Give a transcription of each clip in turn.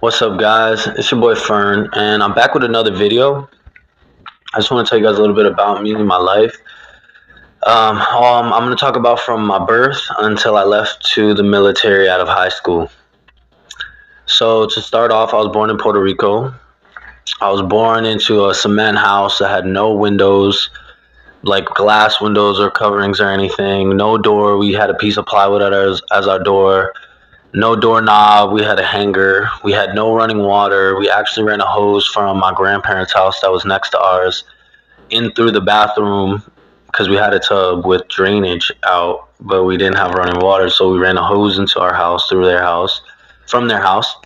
What's up, guys? It's your boy Fern, and I'm back with another video. I just want to tell you guys a little bit about me and my life. I'm going to talk about from my birth until I left to the military out of high school. So, to start off, I was born in Puerto Rico. I was born into a cement house that had no windows, like glass windows or coverings or anything. No door. We had a piece of plywood as our door. No doorknob. We had a hanger. We had no running water. We actually ran a hose from my grandparents' house that was next to ours in through the bathroom because we had a tub with drainage out, but we didn't have running water. So we ran a hose into our house through their house, from their house.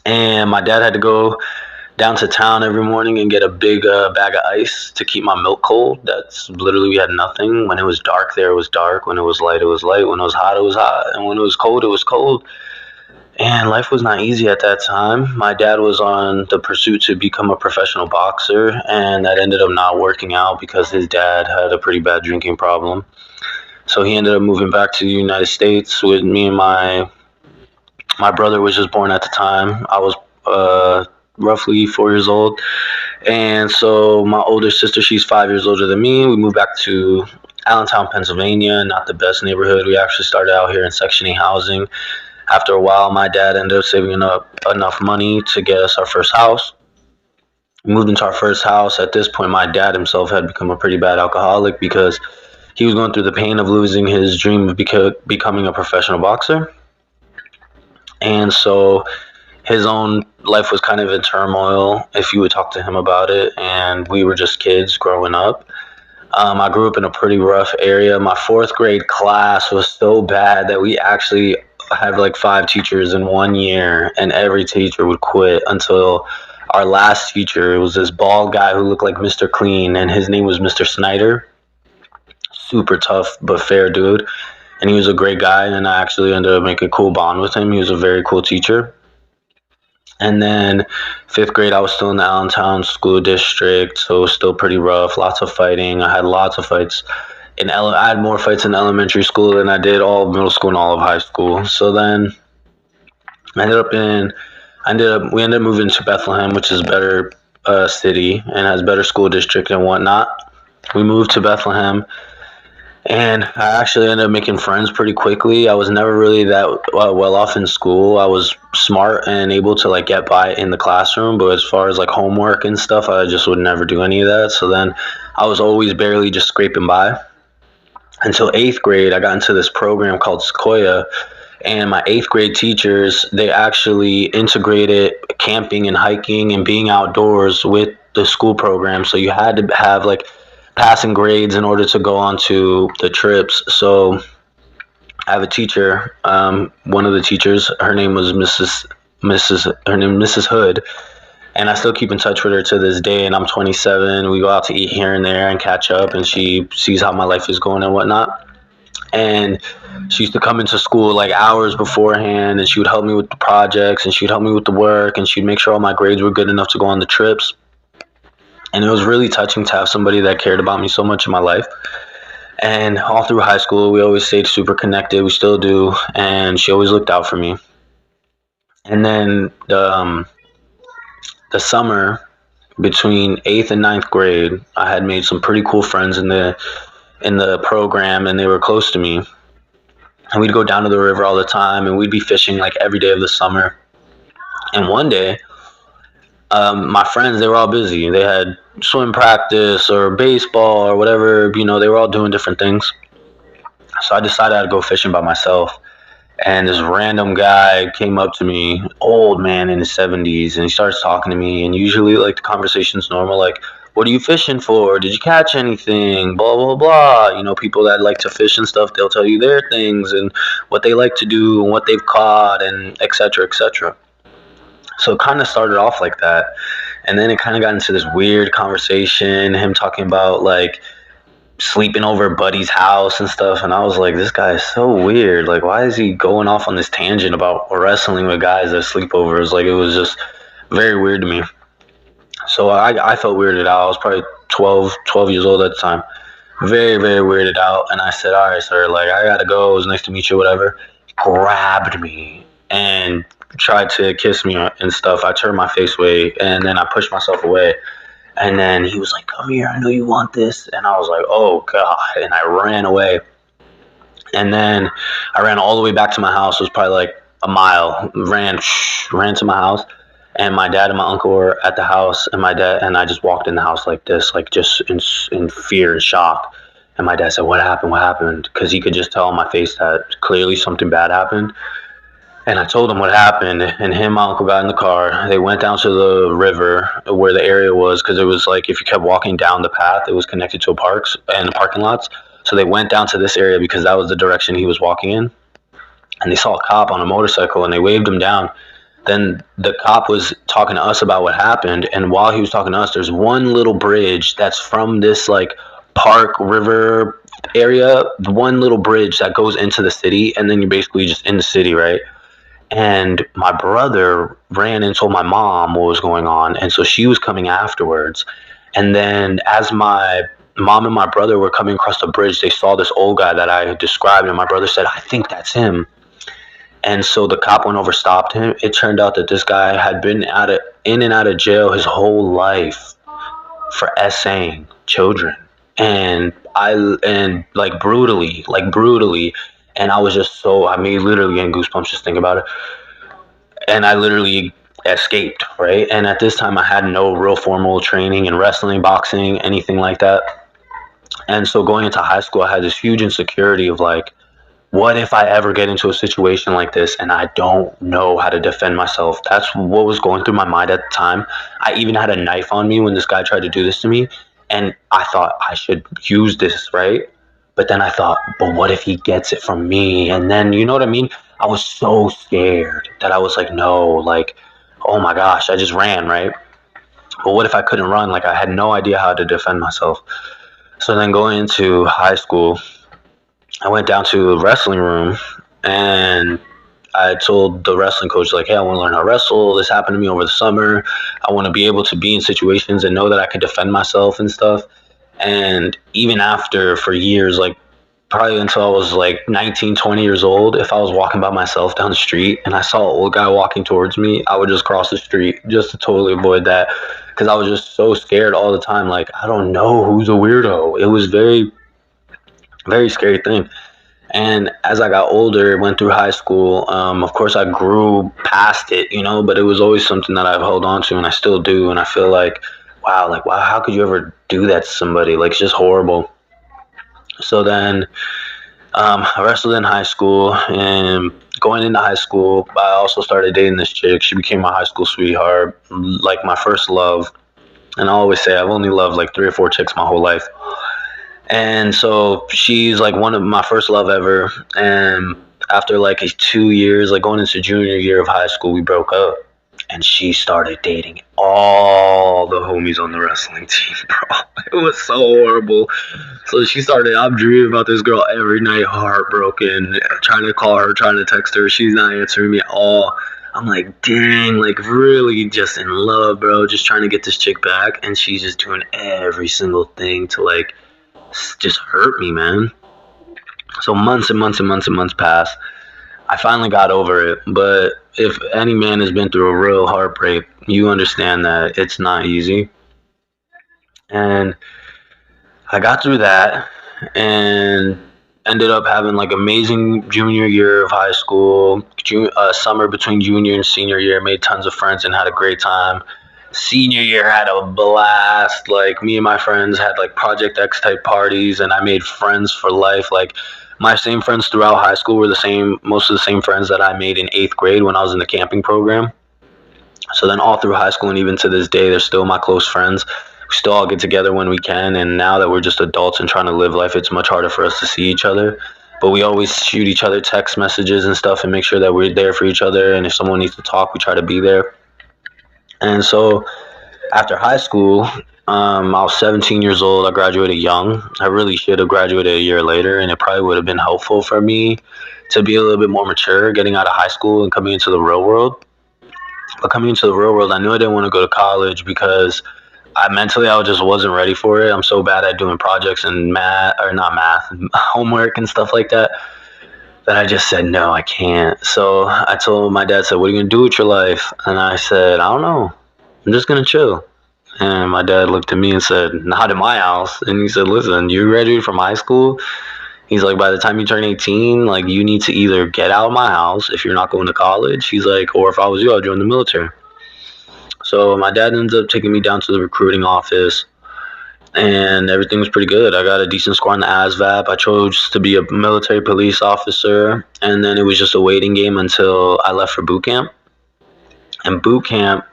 And my dad had to go down to town every morning and get a big bag of ice to keep my milk cold. That's literally, we had nothing. When it was dark there, it was dark. When it was light, it was light. When it was hot, it was hot. And when it was cold, it was cold. And life was not easy at that time. My dad was on the pursuit to become a professional boxer, and that ended up not working out because his dad had a pretty bad drinking problem. So he ended up moving back to the United States with me, and my brother was just born at the time. I was roughly 4 years old. And so my older sister, she's 5 years older than me. We moved back to Allentown, Pennsylvania, not the best neighborhood. We actually started out here in Section 8 housing. After a while, my dad ended up saving up enough money to get us our first house. We moved into our first house. At this point, my dad himself had become a pretty bad alcoholic because he was going through the pain of losing his dream of becoming a professional boxer. And so his own life was kind of in turmoil if you would talk to him about it. And we were just kids growing up. I grew up in a pretty rough area. My fourth grade class was so bad that we actually had like 5 teachers in 1 year, and every teacher would quit until our last teacher. It was this bald guy who looked like Mr. Clean, and his name was Mr. Snyder. Super tough but fair dude, and he was a great guy, and I actually ended up making a cool bond with him. He was a very cool teacher. And then 5th grade, I was still in the Allentown school district, so it was still pretty rough. Lots of fighting. I had lots of fights. I had more fights in elementary school than I did all of middle school and all of high school. So then we ended up moving to Bethlehem, which is a better city and has better school district and whatnot. We moved to Bethlehem, and I actually ended up making friends pretty quickly. I was never really that well off in school. I was smart and able to like get by in the classroom, but as far as like homework and stuff, I just would never do any of that. So then I was always barely just scraping by. Until 8th grade, I got into this program called Sequoia, and my 8th grade teachers, they actually integrated camping and hiking and being outdoors with the school program. So you had to have like passing grades in order to go on to the trips. So I have a teacher, one of the teachers, her name was Mrs. Hood. And I still keep in touch with her to this day, and I'm 27. We go out to eat here and there and catch up, and she sees how my life is going and whatnot. And she used to come into school like hours beforehand, and she would help me with the projects, and she would help me with the work, and she'd make sure all my grades were good enough to go on the trips. And it was really touching to have somebody that cared about me so much in my life. And all through high school, we always stayed super connected. We still do, and she always looked out for me. And then the summer between 8th and 9th grade, I had made some pretty cool friends in the program, and they were close to me. And we'd go down to the river all the time, and we'd be fishing like every day of the summer. And one day, my friends, they were all busy. They had swim practice or baseball or whatever, they were all doing different things. So I decided I'd go fishing by myself. And this random guy came up to me, old man in his 70s, and he starts talking to me. And usually, like, the conversation's normal, like, what are you fishing for? Did you catch anything? Blah, blah, blah. People that like to fish and stuff, they'll tell you their things and what they like to do and what they've caught and et cetera, et cetera. So it kind of started off like that. And then it kind of got into this weird conversation, him talking about, like, sleeping over buddy's house and stuff, and I was like, this guy is so weird. Like, why is he going off on this tangent about wrestling with guys that sleep over? It was just very weird to me. So I felt weirded out. I was probably 12 years old at the time. Very, very weirded out. And I said, all right, sir, like, I gotta go. It was nice to meet you, whatever. Grabbed me and tried to kiss me and stuff, I turned my face away and then I pushed myself away. And then he was like, "Come here, I know you want this." And I was like, "Oh God." And I ran away. And then I ran all the way back to my house. It was probably like a mile. Ran to my house. And my dad and my uncle were at the house. And my dad and I just walked in the house like this, like just in fear and shock. And my dad said, "What happened? What happened?" Because he could just tell on my face that clearly something bad happened. And I told him what happened, and him and my uncle got in the car. They went down to the river where the area was, because it was like if you kept walking down the path, it was connected to parks and parking lots. So they went down to this area because that was the direction he was walking in. And they saw a cop on a motorcycle, and they waved him down. Then the cop was talking to us about what happened, and while he was talking to us, there's one little bridge that's from this like park river area, one little bridge that goes into the city, and then you're basically just in the city, right? And my brother ran and told my mom what was going on, and so she was coming afterwards. And then as my mom and my brother were coming across the bridge, they saw this old guy that I had described, and my brother said, "I think that's him." And so the cop went over, stopped him. It turned out that this guy had been in and out of jail his whole life for essaying children, and like brutally. And I was just so, I mean, literally getting goosebumps just thinking about it. And I literally escaped, right? And at this time, I had no real formal training in wrestling, boxing, anything like that. And so going into high school, I had this huge insecurity of like, what if I ever get into a situation like this and I don't know how to defend myself? That's what was going through my mind at the time. I even had a knife on me when this guy tried to do this to me. And I thought I should use this, right? But then I thought, but what if he gets it from me? And then, you know what I mean? I was so scared that I was like, no, like, oh my gosh, I just ran, right? But what if I couldn't run? Like, I had no idea how to defend myself. So then going into high school, I went down to the wrestling room and I told the wrestling coach, like, hey, I want to learn how to wrestle. This happened to me over the summer. I want to be able to be in situations and know that I can defend myself and stuff. And even after, for years, like probably until I was like 19, 20 years old, if I was walking by myself down the street and I saw an old guy walking towards me, I would just cross the street just to totally avoid that, because I was just so scared all the time. Like, I don't know who's a weirdo. It was very, very scary thing. And as I got older, went through high school, of course I grew past it, you know, but it was always something that I've held on to and I still do. And I feel like, wow, how could you ever do that to somebody? Like, it's just horrible. So then I wrestled in high school, and going into high school, I also started dating this chick. She became my high school sweetheart, like my first love. And I always say I've only loved like 3 or 4 chicks my whole life. And so she's like one of my first love ever. And after like 2 years, like going into junior year of high school, we broke up. And she started dating all the homies on the wrestling team, bro. It was so horrible. So I'm dreaming about this girl every night, heartbroken, trying to call her, trying to text her. She's not answering me at all. I'm like, dang, like really just in love, bro. Just trying to get this chick back. And she's just doing every single thing to like just hurt me, man. So months and months and months and months passed. I finally got over it. But if any man has been through a real heartbreak, you understand that it's not easy. And I got through that and ended up having like amazing junior year of high school, summer between junior and senior year, made tons of friends and had a great time. Senior year had a blast. Like, me and my friends had like Project X type parties, and I made friends for life. Like, my same friends throughout high school were most of the same friends that I made in 8th grade when I was in the camping program. So then all through high school and even to this day, they're still my close friends. We still all get together when we can, and now that we're just adults and trying to live life, it's much harder for us to see each other. But we always shoot each other text messages and stuff and make sure that we're there for each other, and if someone needs to talk, we try to be there. And so after high school, I was 17 years old. I graduated young. I really should have graduated a year later, and it probably would have been helpful for me to be a little bit more mature getting out of high school and coming into the real world. But coming into the real world, I knew I didn't want to go to college because I just wasn't ready for it. I'm so bad at doing projects and homework and stuff like that. that I just said, no, I can't. So I told my dad, said, what are you going to do with your life? And I said, I don't know. I'm just going to chill. And my dad looked at me and said, not in my house. And he said, listen, you graduated from high school. He's like, by the time you turn 18, like, you need to either get out of my house if you're not going to college. He's like, or if I was you, I'd join the military. So my dad ends up taking me down to the recruiting office, and everything was pretty good. I got a decent score on the ASVAB. I chose to be a military police officer, and then it was just a waiting game until I left for boot camp. And boot camp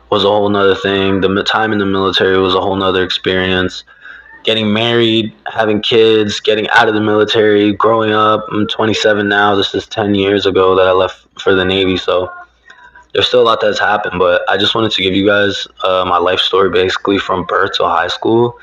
was a whole nother thing. The time in the military was a whole nother experience. Getting married, having kids, getting out of the military, growing up. I'm 27 now. This is 10 years ago that I left for the Navy, so there's still a lot that's happened. But I just wanted to give you guys my life story, basically from birth to high school.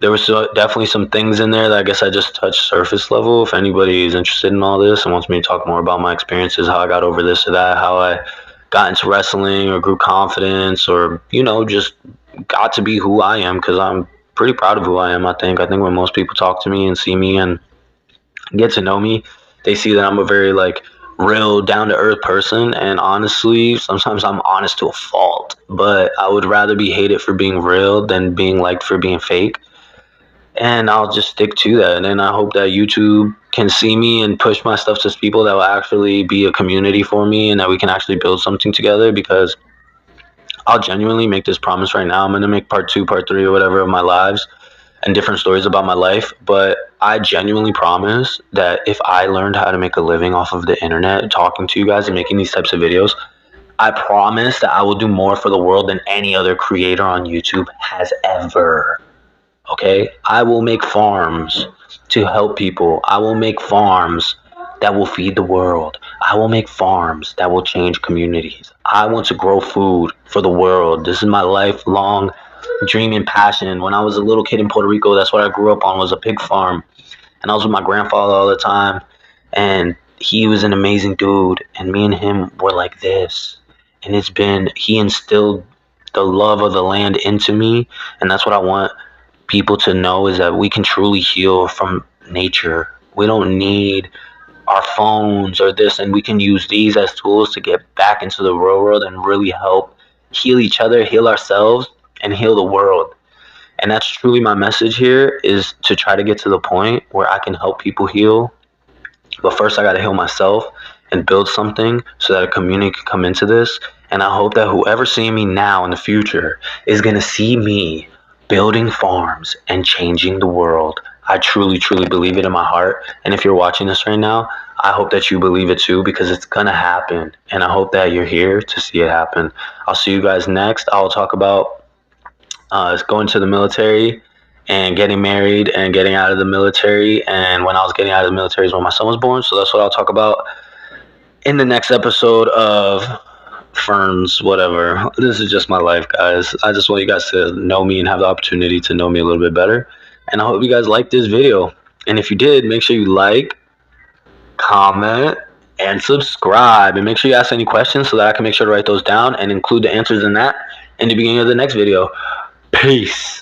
There was definitely some things in there that I guess I just touched surface level. If anybody is interested in all this and wants me to talk more about my experiences, how I got over this or that, how I got into wrestling or grew confidence, or, just got to be who I am, because I'm pretty proud of who I am. I think when most people talk to me and see me and get to know me, they see that I'm a very, like, real, down to earth person. And honestly, sometimes I'm honest to a fault, but I would rather be hated for being real than being liked for being fake. And I'll just stick to that. And I hope that YouTube can see me and push my stuff to people that will actually be a community for me, and that we can actually build something together. Because I'll genuinely make this promise right now. I'm going to make part 2, part 3, or whatever of my lives and different stories about my life. But I genuinely promise that if I learned how to make a living off of the internet, talking to you guys and making these types of videos, I promise that I will do more for the world than any other creator on YouTube has ever. Okay? I will make farms to help people. I will make farms that will feed the world. I will make farms that will change communities. I want to grow food for the world. This is my lifelong dream and passion. When I was a little kid in Puerto Rico, that's what I grew up on, was a pig farm. And I was with my grandfather all the time. And he was an amazing dude. And me and him were like this. And he instilled the love of the land into me. And that's what I want people to know, is that we can truly heal from nature. We don't need our phones or this, and we can use these as tools to get back into the real world and really help heal each other, heal ourselves, and heal the world. And that's truly my message here, is to try to get to the point where I can help people heal. But first I got to heal myself and build something so that a community can come into this. And I hope that whoever's seeing me now in the future is going to see me building farms and changing the world. I truly, truly believe it in my heart. And if you're watching this right now, I hope that you believe it too, because it's going to happen. And I hope that you're here to see it happen. I'll see you guys next. I'll talk about going to the military and getting married and getting out of the military. And when I was getting out of the military is when my son was born. So that's what I'll talk about in the next episode of Fern's whatever. This is just my life, guys. I just want you guys to know me and have the opportunity to know me a little bit better. And I hope you guys liked this video. And if you did, make sure you like, comment, and subscribe. And make sure you ask any questions so that I can make sure to write those down and include the answers in that in the beginning of the next video. Peace.